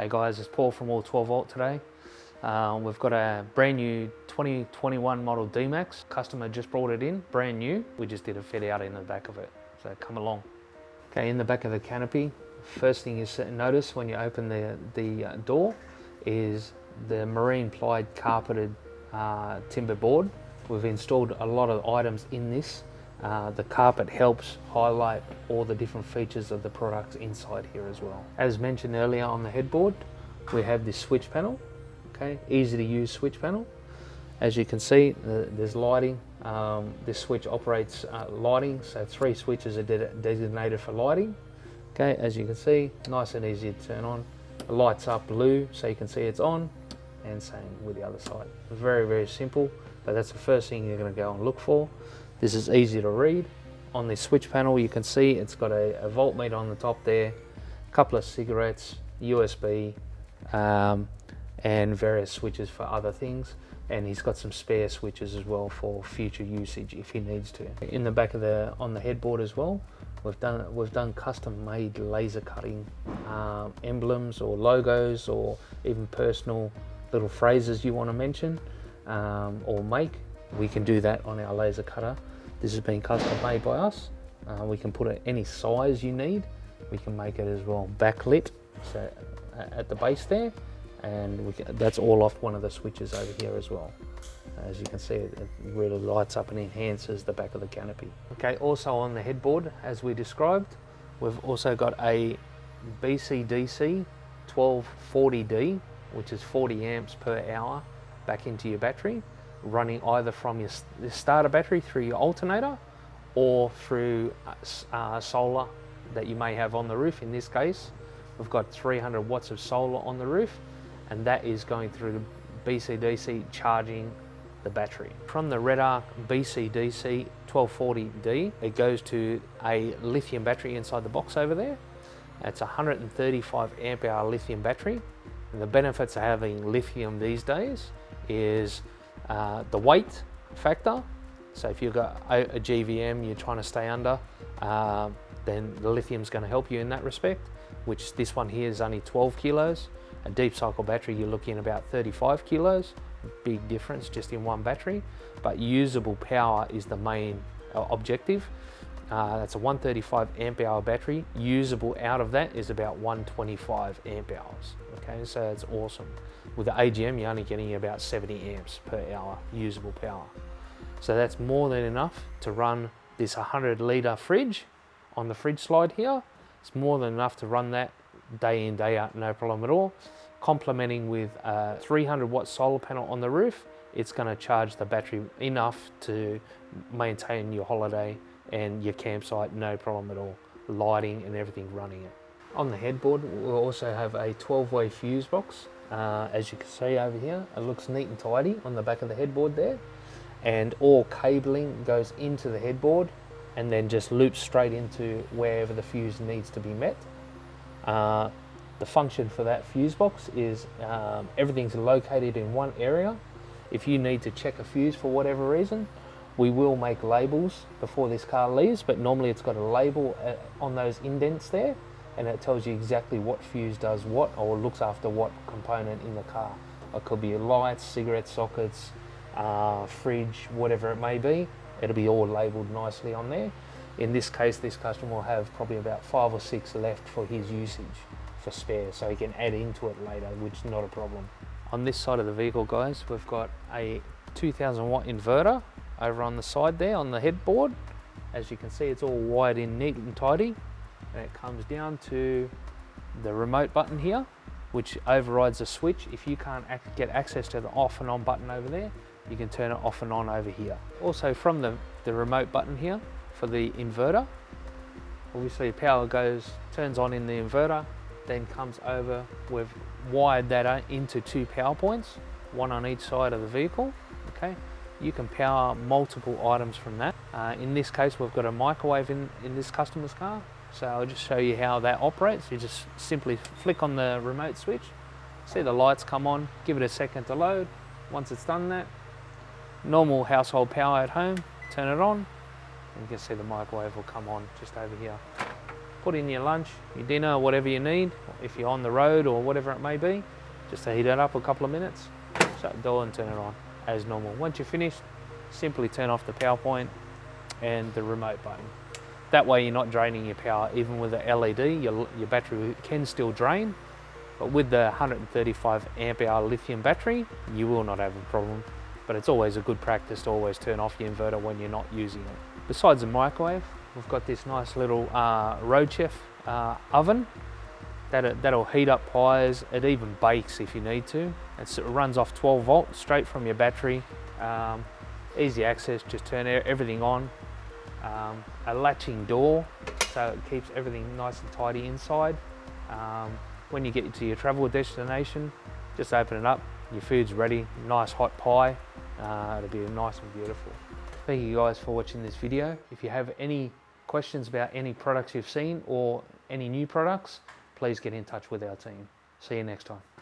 Hey guys, it's Paul from All 12 Volt today. We've got a brand new 2021 model D-max. Customer just brought it in, brand new. We just did a fit out in the back of it, so come along. Okay, in the back of the canopy, first thing you notice when you open the door is the marine plied carpeted timber board. We've installed a lot of items in this. The carpet helps highlight all the different features of the products inside here as well. As mentioned earlier on the headboard, we have this switch panel, okay, easy to use switch panel. As you can see, there's lighting. This switch operates lighting, so 3 switches are designated for lighting. Okay, as you can see, nice and easy to turn on. It lights up blue, so you can see it's on, and same with the other side. Very, very simple, but that's the first thing you're going to go and look for. This is easy to read. On the switch panel, you can see it's got a voltmeter on the top there, a couple of cigarettes, USB, and various switches for other things. And he's got some spare switches as well for future usage if he needs to. In the back of on the headboard as well, we've done custom-made laser cutting emblems or logos, or even personal little phrases you want to mention or make. We can do that on our laser cutter. This has been custom made by us. We can put it any size you need. We can make it as well backlit, so at the base there, and that's all off one of the switches over here as well. As you can see, it really lights up and enhances the back of the canopy. Okay, also on the headboard, as we described, we've also got a BCDC 1240D, which is 40 amps per hour back into your battery, running either from your starter battery through your alternator or through solar that you may have on the roof. In this case, we've got 300 watts of solar on the roof, and that is going through the BCDC charging the battery. From the Red Arc BCDC 1240D, it goes to a lithium battery inside the box over there. It's a 135 amp hour lithium battery. And the benefits of having lithium these days is the weight factor. So if you've got a GVM you're trying to stay under, then the lithium's going to help you in that respect, which this one here is only 12 kilos. A deep cycle battery, you're looking at about 35 kilos. Big difference just in one battery, but usable power is the main objective. That's a 135 amp hour battery. Usable out of that is about 125 amp hours. Okay, so it's awesome. With the AGM, you're only getting about 70 amps per hour usable power. So that's more than enough to run this 100 litre fridge on the fridge slide here. It's more than enough to run that day in, day out, no problem at all. Complementing with a 300 watt solar panel on the roof, it's going to charge the battery enough to maintain your holiday and your campsite, no problem at all. Lighting and everything running it. On the headboard, we'll also have a 12-way fuse box. As you can see over here, it looks neat and tidy on the back of the headboard there. And all cabling goes into the headboard and then just loops straight into wherever the fuse needs to be met. The function for that fuse box is everything's located in one area. If you need to check a fuse for whatever reason, we will make labels before this car leaves, but normally it's got a label on those indents there, and it tells you exactly what fuse does what or looks after what component in the car. It could be lights, cigarette sockets, fridge, whatever it may be. It'll be all labelled nicely on there. In this case, this customer will have probably about 5 or 6 left for his usage for spare, so he can add into it later, which is not a problem. On this side of the vehicle, guys, we've got a 2000 watt inverter over on the side there on the headboard. As you can see, it's all wired in neat and tidy, and it comes down to the remote button here, which overrides a switch. If you can't get access to the off and on button over there, you can turn it off and on over here. Also from the remote button here for the inverter, obviously power turns on in the inverter, then comes over. We've wired that into 2 power points, one on each side of the vehicle. Okay, you can power multiple items from that. In this case, we've got a microwave in this customer's car, so I'll just show you how that operates. You just simply flick on the remote switch, see the lights come on, give it a second to load. Once it's done that, normal household power at home, turn it on, and you can see the microwave will come on just over here. put in your lunch, your dinner, whatever you need, if you're on the road or whatever it may be, just to heat it up a couple of minutes, shut the door and turn it on as normal. Once you're finished, simply turn off the power point and the remote button. That way you're not draining your power. Even with the LED, your battery can still drain, but with the 135 amp hour lithium battery, you will not have a problem. But it's always a good practice to always turn off your inverter when you're not using it. Besides the microwave, we've got this nice little Road Chef oven that'll heat up pies. It even bakes if you need to. It runs off 12 volts straight from your battery. Easy access, just turn everything on. A latching door, so it keeps everything nice and tidy inside. When you get to your travel destination, just open it up, your food's ready, nice hot pie. It'll be nice and beautiful. Thank you guys for watching this video. If you have any questions about any products you've seen or any new products, please get in touch with our team. See you next time.